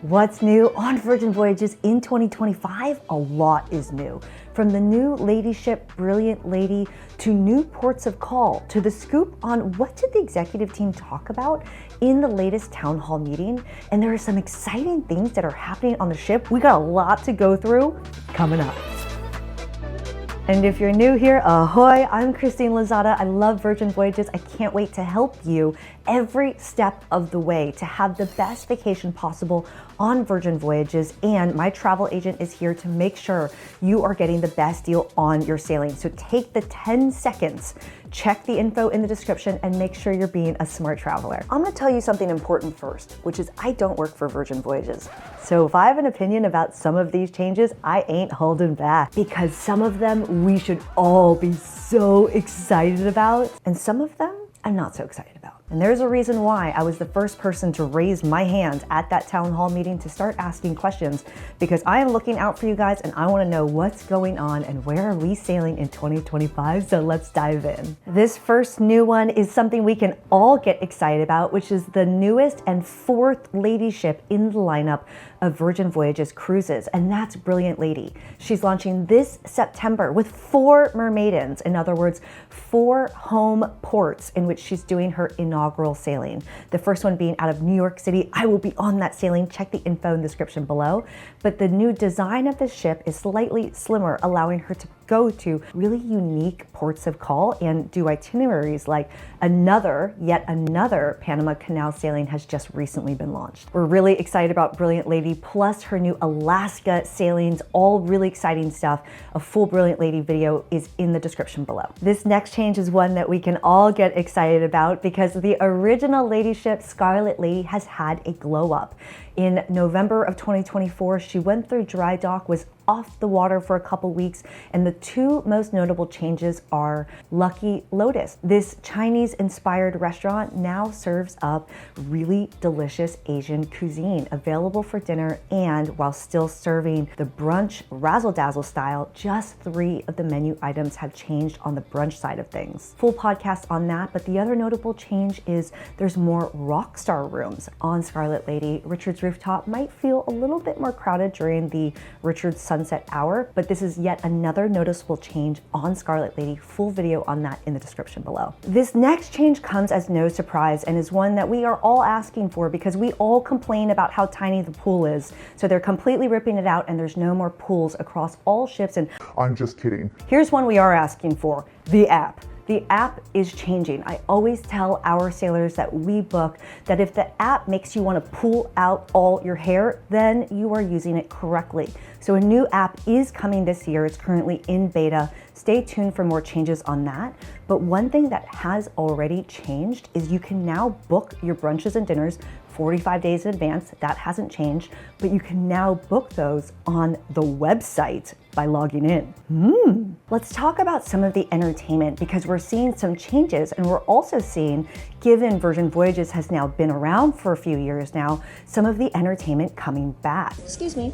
What's new on Virgin Voyages in 2025? A lot is new. From the new lady ship Brilliant Lady to new ports of call to the scoop on what did the executive team talk about in the latest town hall meeting. And there are some exciting things that are happening on the ship. We got a lot to go through coming up. And if you're new here, ahoy, I'm Christine Lozada. I love Virgin Voyages. I can't wait to help you every step of the way to have the best vacation possible on Virgin Voyages. And my travel agent is here to make sure you are getting the best deal on your sailing. So take the 10 seconds, check the info in the description, and make sure you're being a smart traveler. I'm gonna tell you something important first, which is I don't work for Virgin Voyages. So if I have an opinion about some of these changes, I ain't holding back, because some of them we should all be so excited about, and some of them I'm not so excited about. And there's a reason why I was the first person to raise my hand at that town hall meeting to start asking questions, because I am looking out for you guys and I want to know what's going on and where are we sailing in 2025. So let's dive in. This first new one is something we can all get excited about, which is the newest and fourth lady ship in the lineup of Virgin Voyages cruises, and that's Brilliant Lady. She's launching this September with 4 mermaidens, in other words, 4 home ports in which she's doing her inaugural sailing. The first one being out of New York City. I will be on that sailing. Check the info in the description below. But the new design of the ship is slightly slimmer, allowing her to go to really unique ports of call and do itineraries like yet another Panama Canal sailing has just recently been launched. We're really excited about Brilliant Lady, plus her new Alaska sailings, all really exciting stuff. A full Brilliant Lady video is in the description below. This next change is one that we can all get excited about because the original lady ship Scarlet Lady has had a glow up. In November of 2024, she went through dry dock, was off the water for a couple weeks, and the 2 most notable changes are Lucky Lotus. This Chinese-inspired restaurant now serves up really delicious Asian cuisine available for dinner, and while still serving the brunch razzle-dazzle style, just 3 of the menu items have changed on the brunch side of things. Full podcast on that, but the other notable change is there's more rockstar rooms on Scarlet Lady. Richard's Rooftop might feel a little bit more crowded during the Richard's sunset hour, but this is yet another noticeable change on Scarlet Lady. Full video on that in the description below. This next change comes as no surprise and is one that we are all asking for because we all complain about how tiny the pool is. So they're completely ripping it out and there's no more pools across all ships. And I'm just kidding. Here's one we are asking for: the app. The app is changing. I always tell our sailors that we book that if the app makes you want to pull out all your hair, then you are using it correctly. So a new app is coming this year. It's currently in beta. Stay tuned for more changes on that. But one thing that has already changed is you can now book your brunches and dinners 45 days in advance. That hasn't changed, but you can now book those on the website by logging in. Let's talk about some of the entertainment, because we're seeing some changes, and we're also seeing, given Virgin Voyages has now been around for a few years now, some of the entertainment coming back. Excuse me.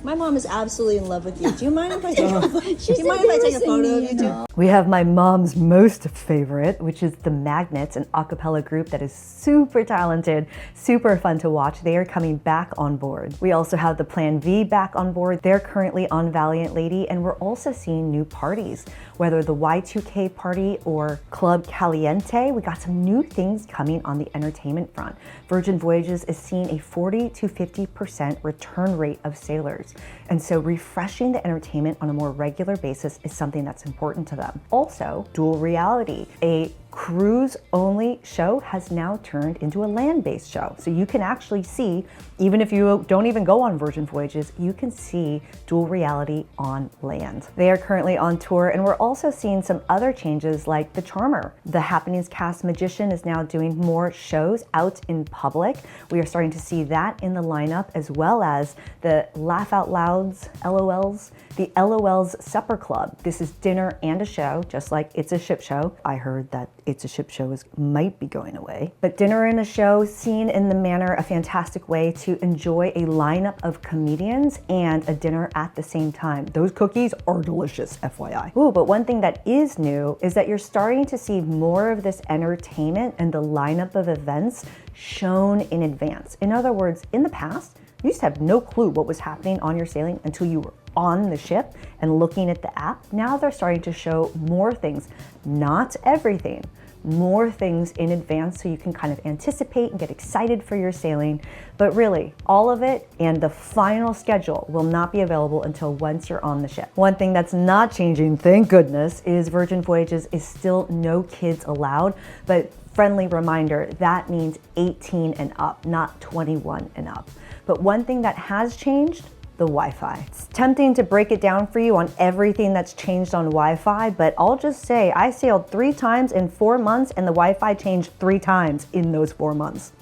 My mom is absolutely in love with you. Do you mind if I take a photo of you two? We have my mom's most favorite, which is the Magnets, an a cappella group that is super talented, super fun to watch. They are coming back on board. We also have the Plan V back on board. They're currently on Valiant Lady, and we're also seeing new parties, whether the Y2K party or Club Caliente. We got some new things coming on the entertainment front. Virgin Voyages is seeing a 40 to 50% return rate of sailors. And so refreshing the entertainment on a more regular basis is something that's important to them. Also, Duel Reality, a cruise-only show, has now turned into a land-based show. So you can actually see, even if you don't even go on Virgin Voyages, you can see Duel Reality on land. They are currently on tour, and we're also seeing some other changes like The Charmer. The Happenings cast magician is now doing more shows out in public. We are starting to see that in the lineup, as well as the Laugh Out Louds, LOLs, the LOL's Supper Club. This is dinner and a show, just like It's a Ship Show. I heard that It's a Ship Show might be going away. But dinner and a show, seen in the manner a fantastic way to enjoy a lineup of comedians and a dinner at the same time. Those cookies are delicious, FYI. Ooh, but one thing that is new is that you're starting to see more of this entertainment and the lineup of events shown in advance. In other words, in the past, You used to have no clue what was happening on your sailing until you were on the ship and looking at the app. Now they're starting to show more things, not everything, more things in advance so you can kind of anticipate and get excited for your sailing. But really, all of it and the final schedule will not be available until once you're on the ship. One thing that's not changing, thank goodness, is Virgin Voyages is still no kids allowed, but friendly reminder, that means 18 and up, not 21 and up. But one thing that has changed, the Wi-Fi. It's tempting to break it down for you on everything that's changed on Wi-Fi, but I'll just say I sailed 3 times in 4 months and the Wi-Fi changed 3 times in those 4 months.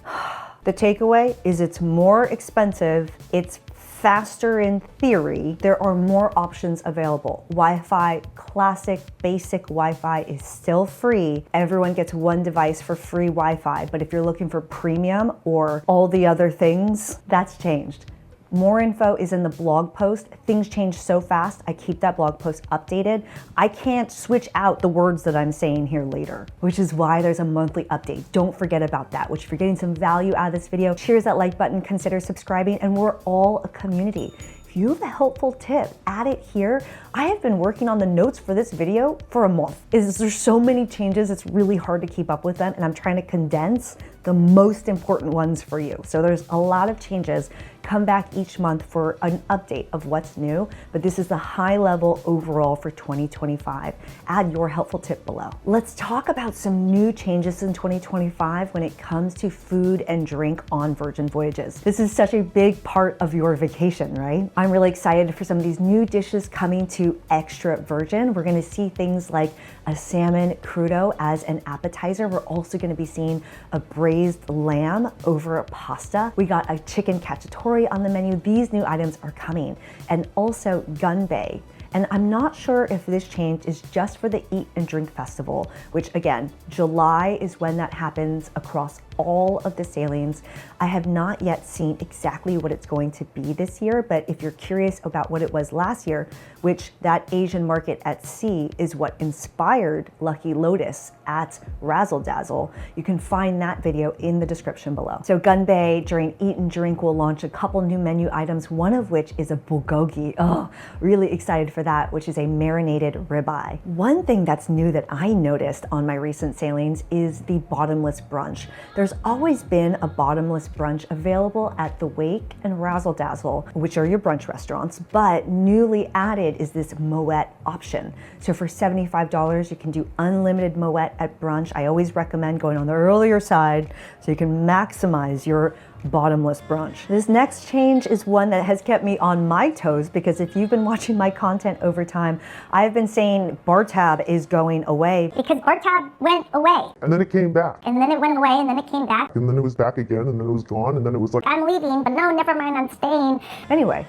The takeaway is it's more expensive, it's faster in theory, there are more options available. Wi-Fi, classic, basic Wi-Fi is still free. Everyone gets one device for free Wi-Fi, but if you're looking for premium or all the other things, that's changed. More info is in the blog post. Things change so fast, I keep that blog post updated. I can't switch out the words that I'm saying here later, which is why there's a monthly update. Don't forget about that, which if you're getting some value out of this video, cheers that like button, consider subscribing, and we're all a community. If you have a helpful tip, add it here. I have been working on the notes for this video for a month. There's so many changes, it's really hard to keep up with them, and I'm trying to condense the most important ones for you. So there's a lot of changes. Come back each month for an update of what's new, but this is the high level overall for 2025. Add your helpful tip below. Let's talk about some new changes in 2025 when it comes to food and drink on Virgin Voyages. This is such a big part of your vacation, right? I'm really excited for some of these new dishes coming to Extra Virgin. We're gonna see things like a salmon crudo as an appetizer. We're also gonna be seeing a braised lamb over a pasta. We got a chicken cacciatore on the menu. These new items are coming. And also Gunbae. And I'm not sure if this change is just for the Eat and Drink Festival, which again, July is when that happens across all of the sailings. I have not yet seen exactly what it's going to be this year, but if you're curious about what it was last year, which that Asian market at sea is what inspired Lucky Lotus at Razzle Dazzle, you can find that video in the description below. So Gunbae during Eat and Drink will launch a couple new menu items, one of which is a bulgogi. Oh, really excited for that, which is a marinated ribeye. One thing that's new that I noticed on my recent sailings is the Bottomless brunch. There's always been a Bottomless brunch available at the Wake and Razzle Dazzle, which are your brunch restaurants, but newly added is this Moet option. So for $75, you can do unlimited Moet at brunch. I always recommend going on the earlier side so you can maximize your Bottomless brunch. This next change is one that has kept me on my toes because if you've been watching my content over time, I've been saying bar tab is going away. Because bar tab went away. And then it came back. And then it went away, and then it came back. And then it was back again, and then it was gone, and then it was like, I'm leaving, but no, never mind, I'm staying. Anyway,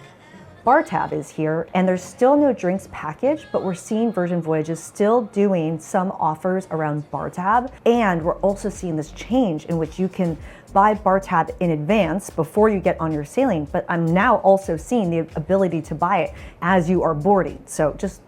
bar tab is here and there's still no drinks package, but we're seeing Virgin Voyages still doing some offers around bar tab. And we're also seeing this change in which you can buy bar tab in advance before you get on your sailing, but I'm now also seeing the ability to buy it as you are boarding. So just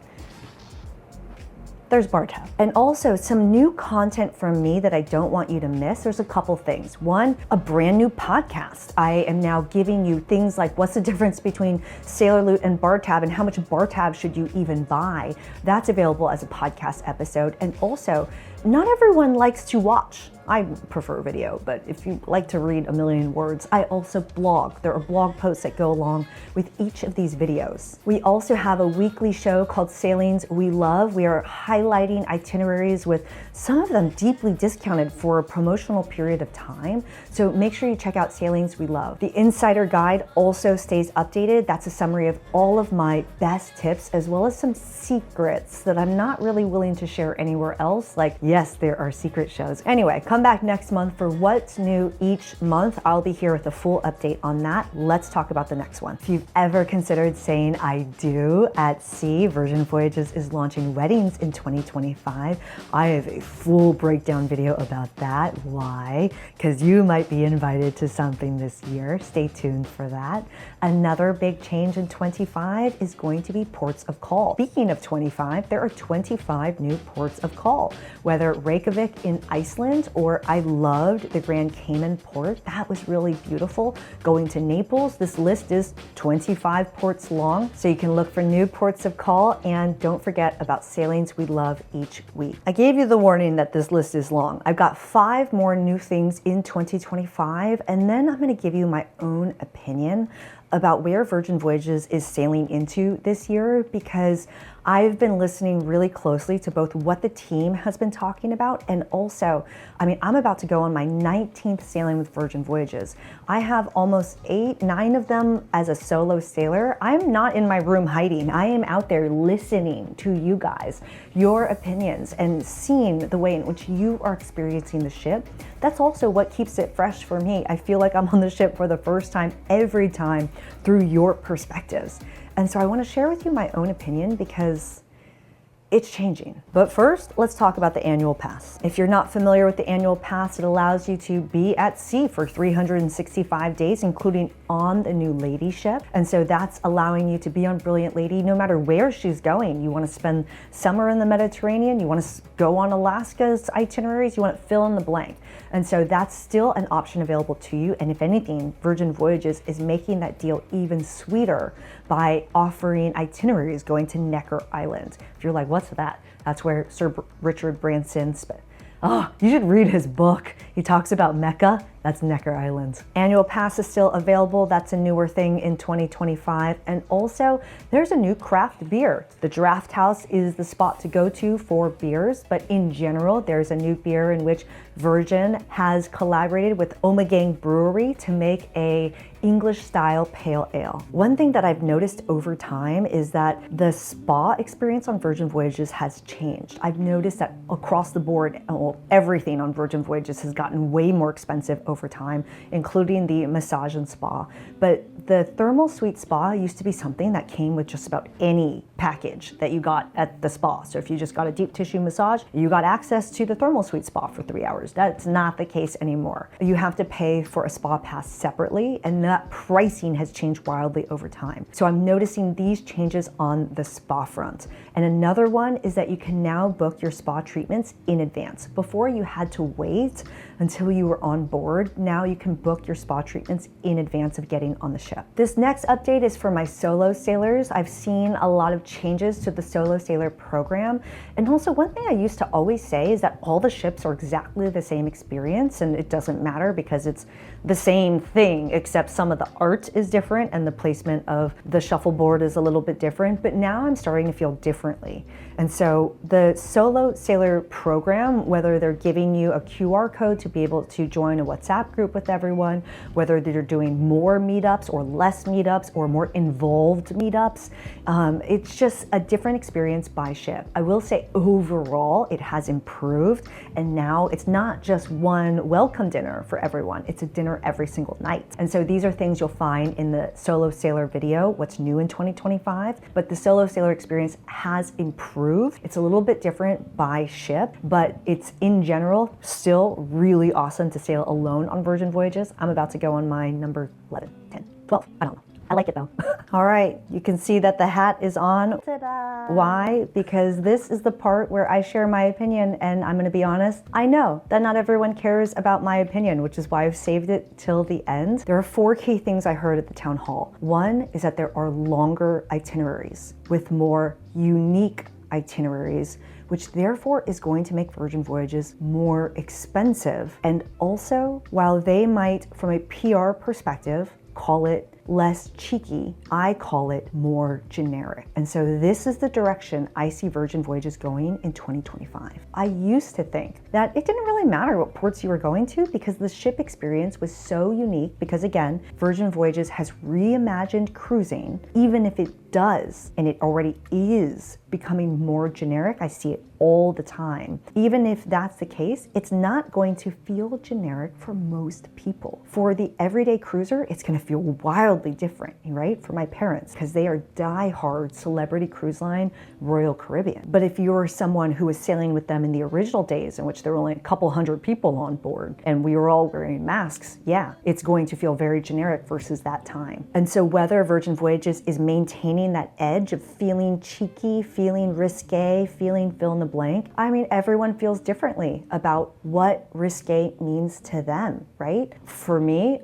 there's bar tab. And also some new content from me that I don't want you to miss. There's a couple things. One, a brand new podcast. I am now giving you things like what's the difference between Sailor Loot and bar tab and how much bar tab should you even buy? That's available as a podcast episode. And also, not everyone likes to watch. I prefer video, but if you like to read a million words, I also blog. There are blog posts that go along with each of these videos. We also have a weekly show called Sailings We Love. We are highlighting itineraries with some of them deeply discounted for a promotional period of time. So make sure you check out Sailings We Love. The Insider Guide also stays updated. That's a summary of all of my best tips, as well as some secrets that I'm not really willing to share anywhere else. Like, yes, there are secret shows. Anyway, come back next month for what's new each month. I'll be here with a full update on that. Let's talk about the next one. If you've ever considered saying I do at sea, Virgin Voyages is launching weddings in 2025. I have a full breakdown video about that. Why? Because you might be invited to something this year. Stay tuned for that. Another big change in 25 is going to be ports of call. Speaking of 25, there are 25 new ports of call, whether whether Reykjavik in Iceland, or I loved the Grand Cayman port. That was really beautiful. Going to Naples, this list is 25 ports long, so you can look for new ports of call, and don't forget about sailings we love each week. I gave you the warning that this list is long. I've got 5 more new things in 2025, and then I'm gonna give you my own opinion about where Virgin Voyages is sailing into this year, because I've been listening really closely to both what the team has been talking about, and also, I'm about to go on my 19th sailing with Virgin Voyages. I have almost 8, 9 of them as a solo sailor. I'm not in my room hiding. I am out there listening to you guys, your opinions, and seeing the way in which you are experiencing the ship. That's also what keeps it fresh for me. I feel like I'm on the ship for the first time every time through your perspectives. And so I want to share with you my own opinion because it's changing. But first, let's talk about the annual pass. If you're not familiar with the annual pass, it allows you to be at sea for 365 days, including on the new Lady ship. And so that's allowing you to be on Brilliant Lady no matter where she's going. You want to spend summer in the Mediterranean, you want to go on Alaska's itineraries, you want to fill in the blank. And so that's still an option available to you. And if anything, Virgin Voyages is making that deal even sweeter by offering itineraries going to Necker Island. If you're like, what's that? That's where Sir Richard Branson spent. Oh, you should read his book. He talks about Mecca. That's Necker Island. Annual pass is still available. That's a newer thing in 2025. And also, there's a new craft beer. The Draft House is the spot to go to for beers, but in general, there's a new beer in which Virgin has collaborated with Omegang Brewery to make a English-style pale ale. One thing that I've noticed over time is that the spa experience on Virgin Voyages has changed. I've noticed that across the board, everything on Virgin Voyages has gotten way more expensive over time, including the massage and spa. But the thermal suite spa used to be something that came with just about any package that you got at the spa. So if you just got a deep tissue massage, you got access to the thermal suite spa for 3 hours. That's not the case anymore. You have to pay for a spa pass separately, and that pricing has changed wildly over time. So I'm noticing these changes on the spa front. And another one is that you can now book your spa treatments in advance. Before you had to wait until you were on board. Now you can book your spa treatments in advance of getting on the ship. This next update is for my solo sailors. I've seen a lot of changes to the solo sailor program. And also, one thing I used to always say is that all the ships are exactly the same experience, and it doesn't matter because it's the same thing, except some of the art is different and the placement of the shuffleboard is a little bit different. But now I'm starting to feel differently. And so the solo sailor program, whether they're giving you a QR code to be able to join a WhatsApp group with everyone, whether they're doing more meetups or less meetups or more involved meetups, it's just a different experience by ship. I will say overall it has improved, and now it's not just one welcome dinner for everyone, it's a dinner every single night. And so these are things you'll find in the solo sailor video, what's new in 2025, but the solo sailor experience has improved. It's a little bit different by ship, but it's in general still really awesome to sail alone on Virgin Voyages. I'm about to go on my number 11, 10, 12, I don't know. I like it though. All right, you can see that the hat is on. Ta-da. Why? Because this is the part where I share my opinion, and I'm gonna be honest, I know that not everyone cares about my opinion, which is why I've saved it till the end. There are 4 key things I heard at the town hall. One is that there are longer itineraries with more unique itineraries, which therefore is going to make Virgin Voyages more expensive. And also, while they might, from a PR perspective, call it less cheeky, I call it more generic. And so this is the direction I see Virgin Voyages going in 2025. I used to think that it didn't really matter what ports you were going to because the ship experience was so unique because, again, Virgin Voyages has reimagined cruising, even if it does, and it already is becoming more generic. I see it all the time. Even if that's the case, it's not going to feel generic for most people. For the everyday cruiser, it's going to feel wildly wildly different, right? For my parents, because they are die-hard celebrity cruise line Royal Caribbean. But if you're someone who was sailing with them in the original days in which there were only a couple hundred people on board and we were all wearing masks, yeah, it's going to feel very generic versus that time. And so whether Virgin Voyages is maintaining that edge of feeling cheeky, feeling risque, feeling fill in the blank, I mean, everyone feels differently about what risque means to them, right? For me,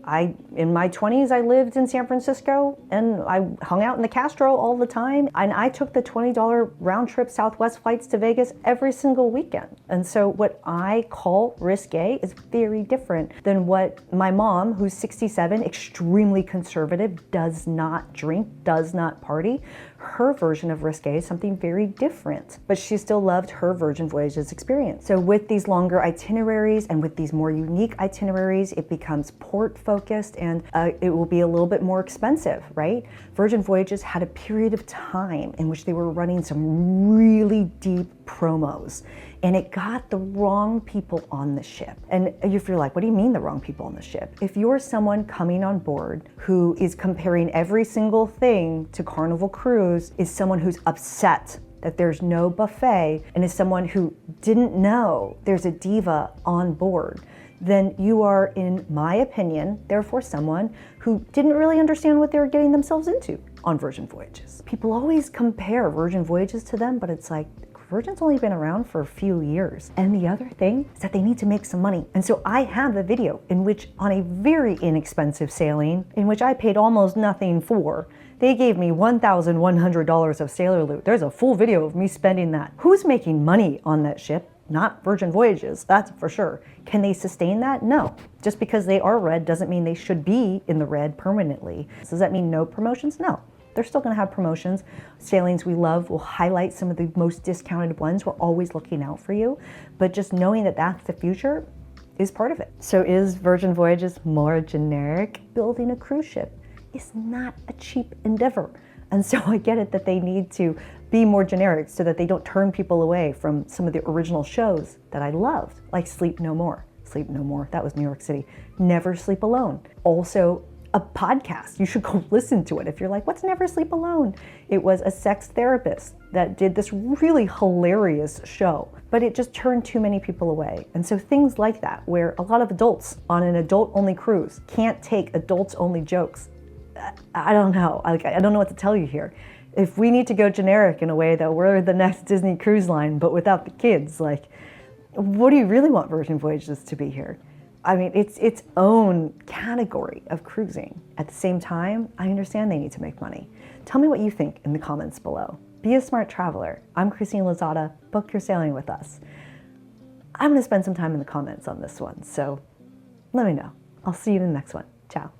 in my 20s, I lived in San Francisco and I hung out in the Castro all the time. And I took the $20 round trip Southwest flights to Vegas every single weekend. And so what I call risque is very different than what my mom, who's 67, extremely conservative, does not drink, does not party. Her version of risque is something very different, but she still loved her Virgin Voyages experience. So with these longer itineraries and with these more unique itineraries, it becomes port focused and it will be a little bit more expensive, right? Virgin Voyages had a period of time in which they were running some really deep promos, and it got the wrong people on the ship. And if you're like, what do you mean the wrong people on the ship? If you're someone coming on board who is comparing every single thing to Carnival Cruise, is someone who's upset that there's no buffet, and is someone who didn't know there's a diva on board, then you are, in my opinion, therefore someone who didn't really understand what they were getting themselves into on Virgin Voyages. People always compare Virgin Voyages to them, but it's like, Virgin's only been around for a few years. And the other thing is that they need to make some money. And so I have a video in which, on a very inexpensive sailing, in which I paid almost nothing for, they gave me $1,100 of sailor loot. There's a full video of me spending that. Who's making money on that ship? Not Virgin Voyages, that's for sure. Can they sustain that? No. Just because they are red doesn't mean they should be in the red permanently. Does that mean no promotions? No. They're still going to have promotions. Sailings we love will highlight some of the most discounted ones. We're always looking out for you. But just knowing that that's the future is part of it. So is Virgin Voyages more generic? Building a cruise ship is not a cheap endeavor. And so I get it that they need to be more generic so that they don't turn people away from some of the original shows that I loved, like Sleep No More. Sleep No More, that was New York City. Never Sleep Alone. Also, a podcast. You should go listen to it. If you're like, what's Never Sleep Alone? It was a sex therapist that did this really hilarious show, but it just turned too many people away. And so things like that, where a lot of adults on an adult-only cruise can't take adults-only jokes. I don't know. I don't know what to tell you here. If we need to go generic in a way that we're the next Disney cruise line, but without the kids, like, what do you really want Virgin Voyages to be here? I mean, it's its own category of cruising. At the same time, I understand they need to make money. Tell me what you think in the comments below. Be a smart traveler. I'm Christine Lozada. Book your sailing with us. I'm going to spend some time in the comments on this one, so let me know. I'll see you in the next one. Ciao.